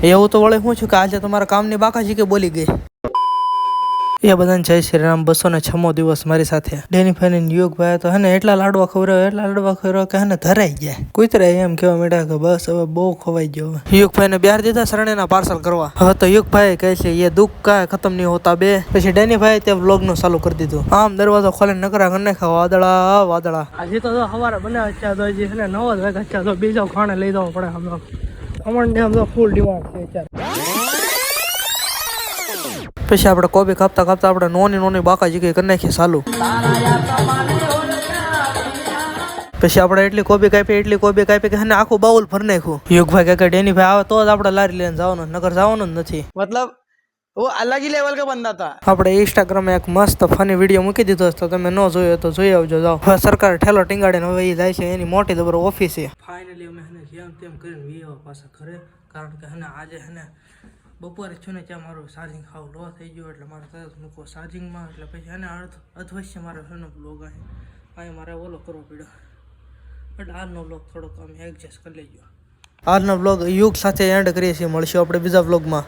એવું તો વળે શું છું કે આજે તમારા કામની બાકાજી કે બોલી ગઈ એ બધાને જય શ્રી રામ 206મો દિવસ મારી સાથે ડેની ફાઈન યુગભાઈ તો હે એટલા લાડવા ખવડાવ્યા કે હે ધરાઈ ગયા કુતરા એમ કેવા માંડ્યા કે બસ હવે બહુ ખવાઈ ગયો યુગભાઈને બહાર દીધા શરણેના પાર્સલ કરવા હવે તો યુગભાઈ કહે છે એ દુઃખ કાંઈ ખતમ નહીં હોતા બે પછી ડેની ભાઈ તે વ્લોગ નું ચાલુ કરી દીધું આમ દરવાજો ખોલીને નકરા કરી નાખ્યા વાદળા આજે તો સવારે બનાવે છે તો હજી છે 9 વાગ્યા છે તો બીજો ખાણે લઈ જવો પડે અમને આમ તો ફૂલ ડિમાન્ડ છે પછી આપણે કોબી કાપતા આપણે નોની બાકાજી કરી નાખીએ ચાલુ પછી આપણે એટલી કોબી કાપી કે આખું બાઉલ ભરી નાખ્યું યુગભાઈ કે ડેની ભાઈ આવે તો જ આપણે લારી લઈને જવાનું નકર જવાનું જ નથી मतलब वो अलग ही लेवल का बंदा था। આપણે ઇન્સ્ટાગ્રામ એક મસ્ત ફની વિડીયો મૂકી દીધો તો તમે ન જોયો તો જોઈ આવજો જાઓ હવે સરકાર ઠેલો ટીંગાડીને હવે એ જાય છે એની મોટી જબર ઓફિસ છે ફાઇનલી અમે જેમ તેમ કરીને વીવા પાછા ઘરે કારણ કે આજે બપોરે છું ને ત્યાં મારું ચાર્જિંગ ખાવ લો થઈ ગયું એટલે મારે તરત મૂકો ચાર્જિંગમાં એટલે પછી અધવશ્ય મારે શેનો બ્લોગ અહીં મારે ઓલો કરવો પડ્યો એટલે આજનો બ્લોગ થોડોક અમે એડજસ્ટ કરી લેજો આજનો બ્લોગ યુગ સાથે એન્ડ કરીએ છીએ મળશું આપણે બીજા બ્લોગમાં